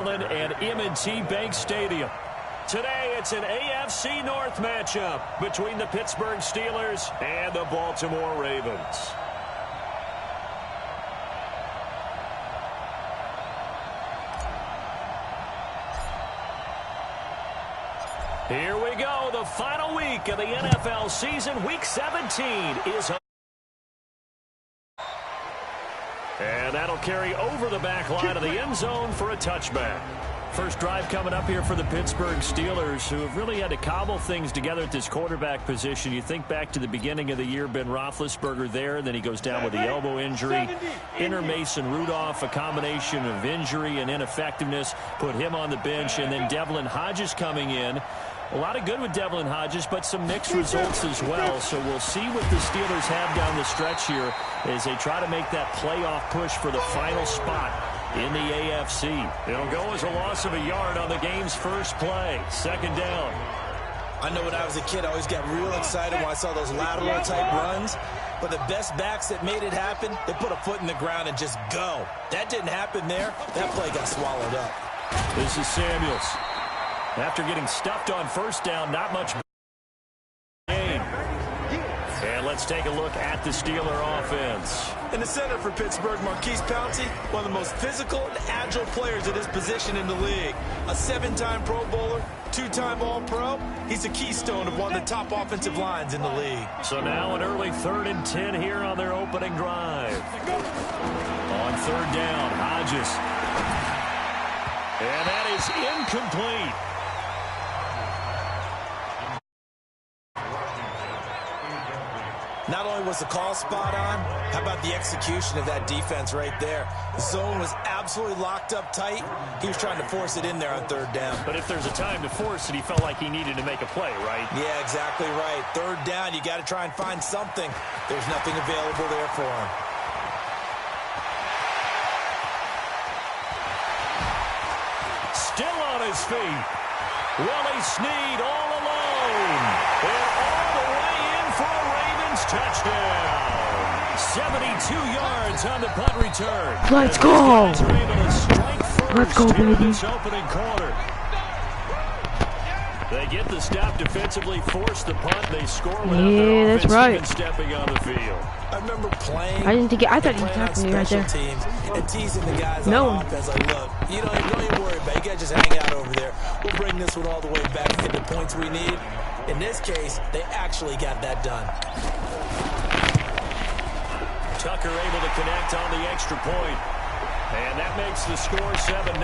And M&T Bank Stadium. Today, it's an AFC North matchup between the Pittsburgh Steelers and the Baltimore Ravens. Here we go. The final week of the NFL season. Week 17 is and that'll carry over the back line of the end zone for a touchback. First drive coming up here for the Pittsburgh Steelers, who have really had to cobble things together at this quarterback position. You think back to the beginning of the year, Ben Roethlisberger there, and then he goes down with the elbow injury. Enter Mason Rudolph, a combination of injury and ineffectiveness, put him on the bench, and then Devlin Hodges coming in. A lot of good with Devlin Hodges, but some mixed results as well. So we'll see what the Steelers have down the stretch here as they try to make that playoff push for the final spot in the AFC. It'll go as a loss of a yard on the game's first play. Second down. I know when I was a kid, I always got real excited when I saw those lateral-type runs. But the best backs that made it happen, they put a foot in the ground and just go. That didn't happen there. That play got swallowed up. This is Samuels. After getting stuffed on first down, not much game. And let's take a look at the Steeler offense. In the center for Pittsburgh, Marquise Pouncey, one of the most physical and agile players at his position in the league. A 7-time Pro Bowler, 2-time All-Pro. He's a keystone of one of the top offensive lines in the league. So now an early 3rd and 10 here on their opening drive. On third down, Hodges. And that is incomplete. Not only was the call spot on, how about the execution of that defense right there? The zone was absolutely locked up tight. He was trying to force it in there on third down. But if there's a time to force it, he felt like he needed to make a play, right? Yeah, exactly right. Third down, you got to try and find something. There's nothing available there for him. Still on his feet. Willie Snead all alone. And all the way in for a Ravens touchdown. 72 yards on the punt return. Let's go. Let's go, baby. This opening quarter. They get the stop defensively, force the punt, they score without their offense even stepping on the field. I remember playing. I didn't think it. I thought he was tackling me right there. Teams and teasing the guys on offense. Like, look, you don't even worry about it. You guys just hang out over there. We'll bring this one all the way back to get the points we need. In this case, they actually got that done. Tucker able to connect on the extra point. And that makes the score 7-0.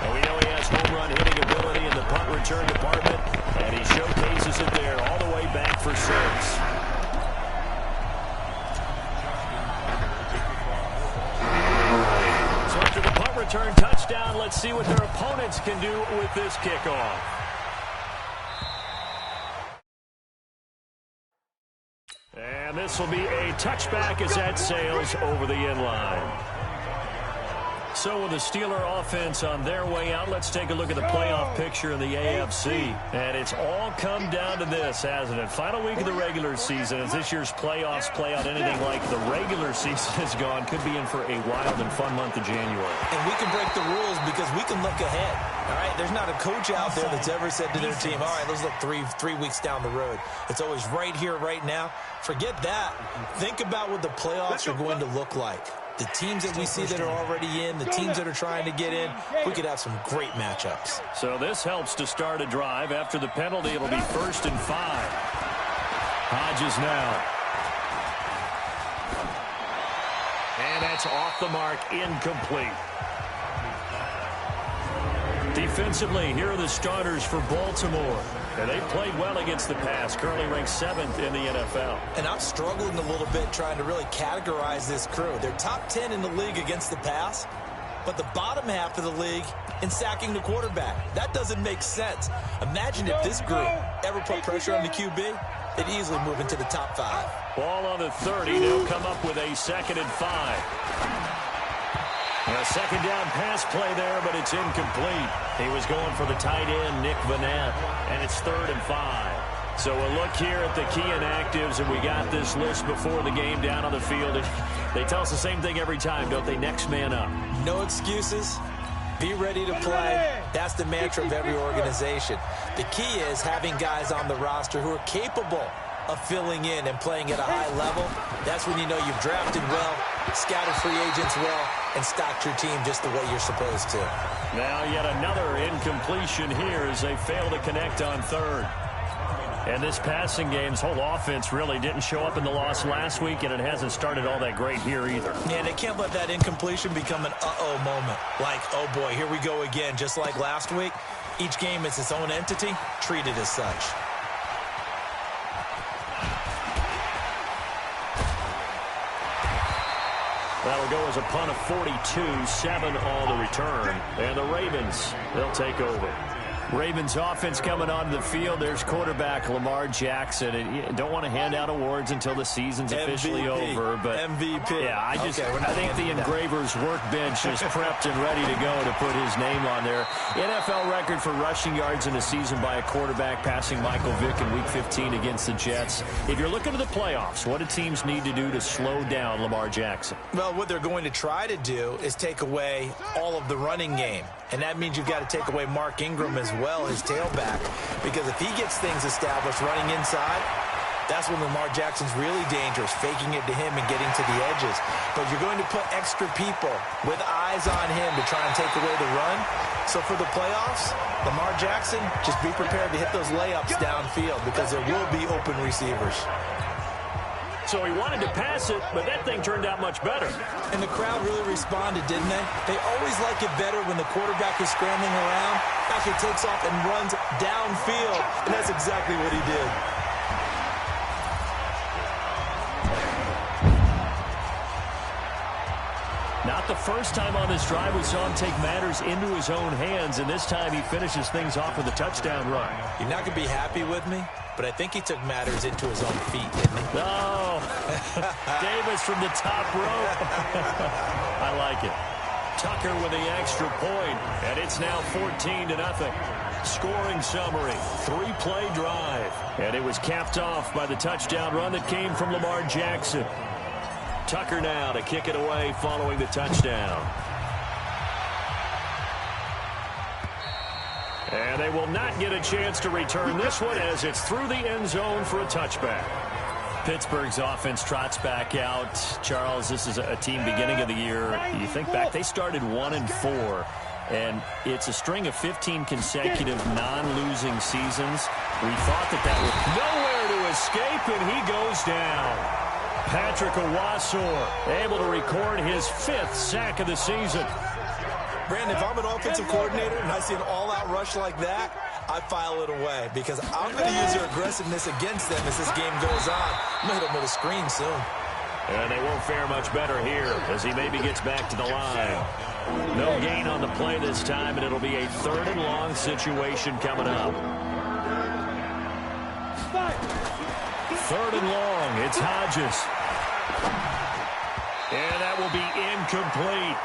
And we know he has home run hitting ability in the punt return department. And he showcases it there all the way back for 6. So after the punt return touchdown, let's see what their opponents can do with this kickoff. And this will be a touchback as that sails over the end line. So with the Steeler offense on their way out, let's take a look at the playoff picture in the AFC. And it's all come down to this, hasn't it? Final week of the regular season. As this year's playoffs play out anything like the regular season has gone, could be in for a wild and fun month of January. And we can break the rules because we can look ahead. All right, there's not a coach out there that's ever said to their team, all right, let's look three weeks down the road. It's always right here, right now. Forget that. Think about what the playoffs are going to look like. The teams that we see that are already in, the teams that are trying to get in, we could have some great matchups. So this helps to start a drive. After the penalty, it'll be 1st and 5. Hodges now. And that's off the mark, incomplete. Defensively, here are the starters for Baltimore. And they played well against the pass, currently ranked 7th in the NFL. And I'm struggling a little bit trying to really categorize this crew. They're top 10 in the league against the pass, but the bottom half of the league in sacking the quarterback. That doesn't make sense. Imagine if this group ever put pressure on the QB, they'd easily move into the top 5. Ball on the 30. They'll come up with a 2nd and 5. A second down pass play there, but it's incomplete. He was going for the tight end, Nick Vanette, and it's 3rd and 5. So we'll look here at the key inactives, and we got this list before the game down on the field. They tell us the same thing every time, don't they? Next man up. No excuses. Be ready to play. That's the mantra of every organization. The key is having guys on the roster who are capable of filling in and playing at a high level. That's when you know you've drafted well, scouted free agents well, and stocked your team just the way you're supposed to. Now yet another incompletion here as they fail to connect on third. And this passing game's whole offense really didn't show up in the loss last week, and it hasn't started all that great here either. Yeah, they can't let that incompletion become an uh-oh moment. Like, oh boy, here we go again, just like last week. Each game is its own entity, treated as such. That'll go as a punt of 42, 7 on the return. And the Ravens, they'll take over. Ravens offense coming onto the field. There's quarterback Lamar Jackson. And you don't want to hand out awards until the season's officially over. But MVP. Yeah, I think the engraver's workbench is prepped and ready to go to put his name on there. NFL record for rushing yards in a season by a quarterback, passing Michael Vick in Week 15 against the Jets. If you're looking to the playoffs, what do teams need to do to slow down Lamar Jackson? Well, what they're going to try to do is take away all of the running game. And that means you've got to take away Mark Ingram as well, his tailback. Because if he gets things established running inside, that's when Lamar Jackson's really dangerous, faking it to him and getting to the edges. But you're going to put extra people with eyes on him to try and take away the run. So for the playoffs, Lamar Jackson, just be prepared to hit those layups downfield because there will be open receivers. So he wanted to pass it, but that thing turned out much better. And the crowd really responded, didn't they? They always like it better when the quarterback is scrambling around, actually takes off and runs downfield. And that's exactly what he did. Not the first time on this drive we saw him take matters into his own hands, and this time he finishes things off with a touchdown run. You're not going to be happy with me, but I think he took matters into his own feet, didn't he? No. Davis from the top rope. I like it. Tucker with the extra point, and it's now 14-0. Scoring summary, 3-play drive. And it was capped off by the touchdown run that came from Lamar Jackson. Tucker now to kick it away following the touchdown. And they will not get a chance to return this one as it's through the end zone for a touchback. Pittsburgh's offense trots back out. Charles, this is a team beginning of the year. You think back, they started 1-4. And it's a string of 15 consecutive non-losing seasons. We thought that would nowhere to escape, and he goes down. Patrick Owasor able to record his 5th sack of the season. Brandon, if I'm an offensive coordinator and I see an all-out rush like that, I file it away because I'm going to use their aggressiveness against them as this game goes on. I'm going to hit them with a screen soon. And they won't fare much better here as he maybe gets back to the line. No gain on the play this time, and it'll be a 3rd and long situation coming up. 3rd and long, it's Hodges. And that will be incomplete.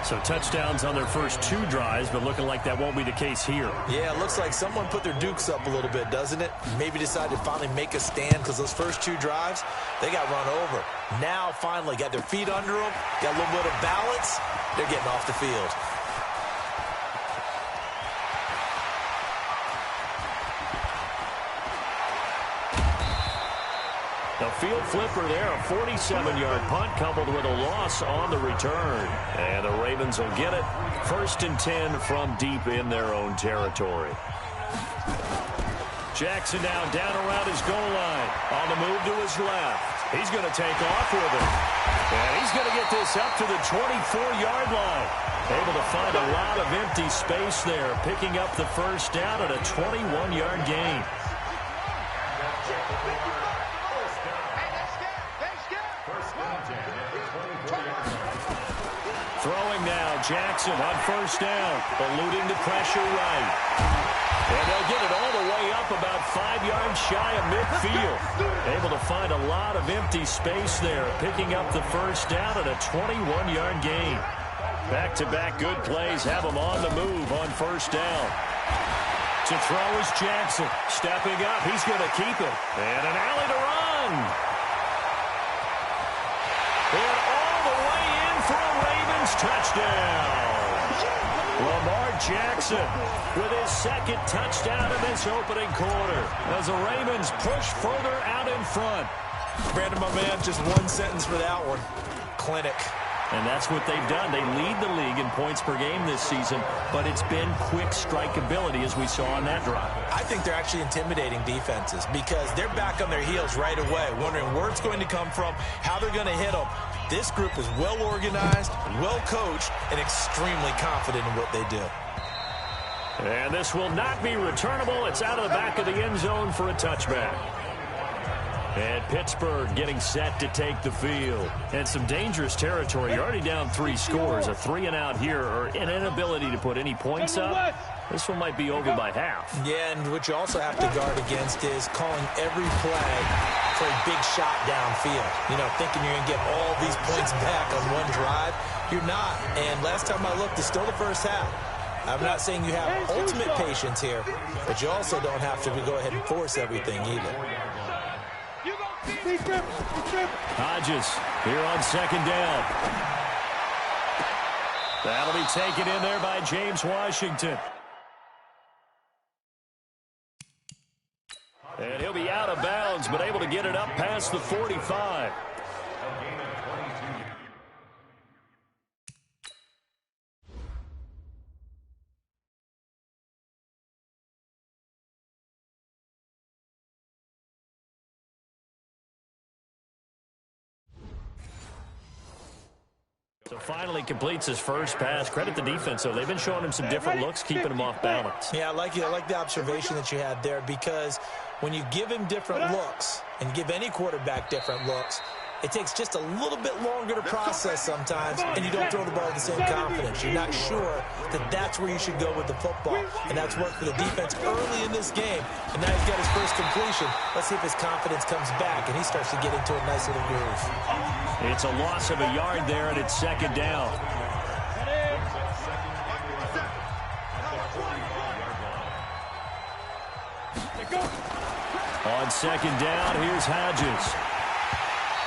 So touchdowns on their first 2 drives, but looking like that won't be the case here. Yeah, it looks like someone put their dukes up a little bit, doesn't it? Maybe decided to finally make a stand because those first 2 drives, they got run over. Now, finally, got their feet under them, got a little bit of balance. They're getting off the field. A field flipper there, a 47-yard punt coupled with a loss on the return. And the Ravens will get it. 1st and 10 from deep in their own territory. Jackson now down around his goal line. On the move to his left. He's going to take off with it. And he's going to get this up to the 24-yard line. Able to find a lot of empty space there, picking up the first down at a 21-yard gain. Throwing now, Jackson on 1st down, eluding the pressure right. And they'll get it all the way up about 5 yards shy of midfield. Able to find a lot of empty space there, picking up the first down at a 21-yard gain. Back-to-back good plays have them on the move on 1st down. To throw is Jackson. Stepping up. He's going to keep it. And an alley to run. And all the way in for a Ravens touchdown. Lamar Jackson with his second touchdown in this opening quarter as the Ravens push further out in front. Brandon, my man, just one sentence for that one. Clinic. And that's what they've done. They lead the league in points per game this season, but it's been quick strike ability as we saw on that drive. I think they're actually intimidating defenses because they're back on their heels right away, wondering where it's going to come from, how they're going to hit them. This group is well organized, well coached, and extremely confident in what they do. And this will not be returnable. It's out of the back of the end zone for a touchback. And Pittsburgh getting set to take the field. And some dangerous territory. You're already down 3 scores. A 3-and-out here, or an inability to put any points up. This one might be over by half. Yeah, and what you also have to guard against is calling every play for a big shot downfield. You know, thinking you're going to get all these points back on one drive. You're not. And last time I looked, it's still the first half. I'm not saying you have ultimate patience here, but you also don't have to go ahead and force everything either. Hodges here on second down. That'll be taken in there by James Washington. And he'll be out of bounds, but able to get it up past the 45. So finally completes his first pass. Credit the defense, though. They've been showing him some different looks, keeping him off balance. Yeah, I like the observation that you had there, because when you give him different looks and give any quarterback different looks, it takes just a little bit longer to process sometimes, and you don't throw the ball with the same confidence. You're not sure that that's where you should go with the football, and that's worked for the defense early in this game, and now he's got his first completion. Let's see if his confidence comes back, and he starts to get into a nice little groove. It's a loss of a yard there, and it's second down. On second down, here's Hodges.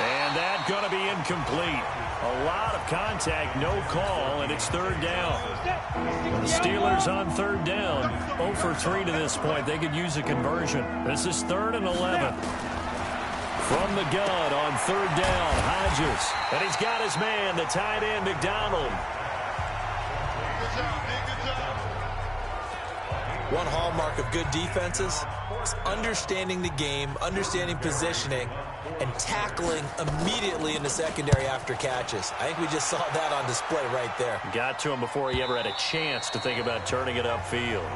And that's going to be incomplete. A lot of contact, no call, and it's third down. The Steelers on third down, 0 for 3 to this point. They could use a conversion. This is 3rd and 11. From the gun on third down, Hodges. And he's got his man, the tight end, McDonald. One hallmark of good defenses is understanding the game, understanding positioning, and tackling immediately in the secondary after catches. I think we just saw that on display right there. Got to him before he ever had a chance to think about turning it upfield.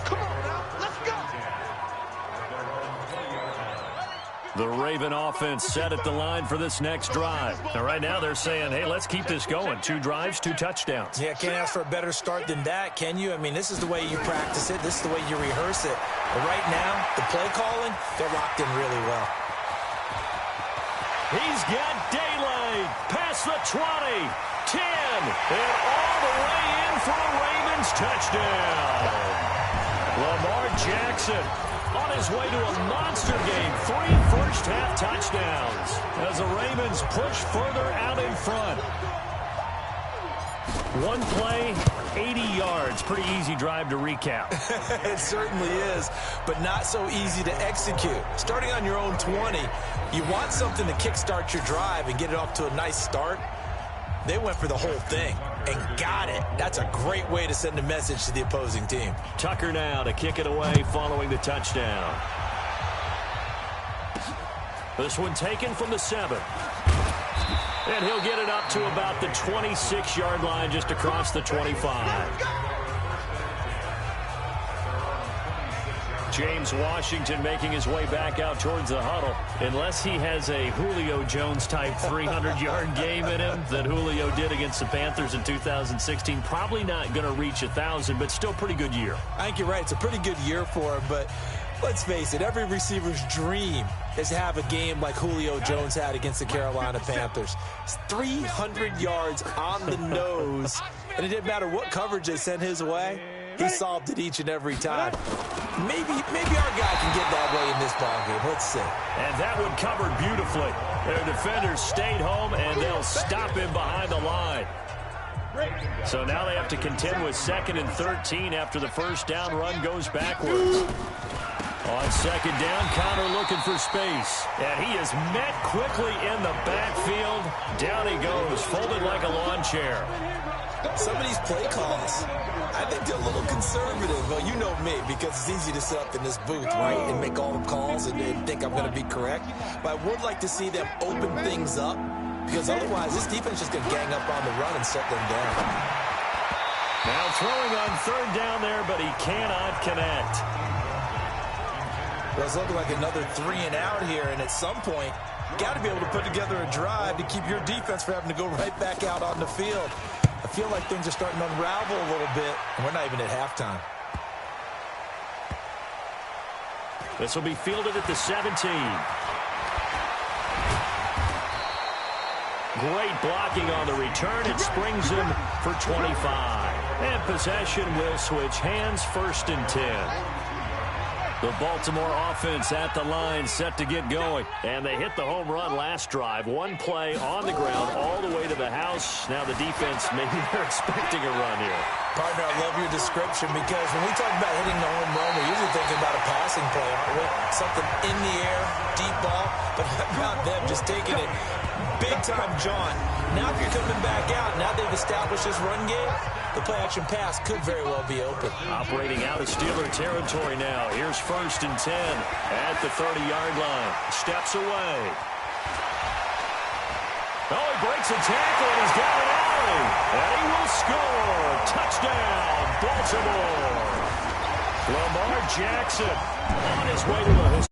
Come on now, let's go. The Raven offense set at the line for this next drive. Now, right now they're saying, hey, let's keep this going. 2 drives, 2 touchdowns. Yeah, can't ask for a better start than that, can you? I mean, this is the way you practice it. This is the way you rehearse it. But right now, the play calling, they're locked in really well. He's got daylight past the 20, 10, and all the way in for a Ravens touchdown. Lamar Jackson on his way to a monster game. 3 first-half touchdowns as the Ravens push further out in front. One play, 80 yards. Pretty easy drive to recap. It certainly is, but not so easy to execute. Starting on your own 20, you want something to kickstart your drive and get it off to a nice start. They went for the whole thing and got it. That's a great way to send a message to the opposing team. Tucker now to kick it away following the touchdown. This one taken from the 7. And he'll get it up to about the 26-yard line, just across the 25. James Washington making his way back out towards the huddle. Unless he has a Julio Jones-type 300-yard game in him that Julio did against the Panthers in 2016, probably not going to reach 1,000, but still pretty good year. I think you're right. It's a pretty good year for him, but let's face it, every receiver's dream is to have a game like Julio Jones had against the Carolina Panthers. It's 300 yards on the nose, and it didn't matter what coverage they sent his way. he solved it each and every time. Maybe our guy can get that way in this ballgame. Let's see. And that one covered beautifully. Their defenders stayed home, and they'll stop him behind the line. So now they have to contend with 2nd and 13 after the first down run goes backwards. On 2nd down, Connor looking for space. And he is met quickly in the backfield. Down he goes, folded like a lawn chair. Some of these play calls, I think they're a little conservative. Well, you know me, because it's easy to sit up in this booth, right, and make all the calls and think I'm going to be correct. But I would like to see them open things up, because otherwise this defense is just going to gang up on the run and shut them down. Now throwing on 3rd down there, but he cannot connect. Well, it's looking like another 3 and out here, and at some point, got to be able to put together a drive to keep your defense from having to go right back out on the field. I feel like things are starting to unravel a little bit, and we're not even at halftime. This will be fielded at the 17. Great blocking on the return. It springs him for 25. And possession will switch hands, 1st and 10. The Baltimore offense at the line, set to get going. And they hit the home run last drive. One play on the ground all the way to the house. Now the defense, maybe they're expecting a run here. Partner, I love your description, because when we talk about hitting the home run, we're usually thinking about a passing play, aren't we? Something in the air, deep ball. But how about them just taking it big-time jaunt? Now if you're coming back out, now they've established this run game, the play-action pass could very well be open. Operating out of Steeler territory now. Here's 1st and 10 at the 30-yard line. Steps away. Oh, he breaks a tackle, and he's got an alley. And he will score. Touchdown, Baltimore. Lamar Jackson on his way to a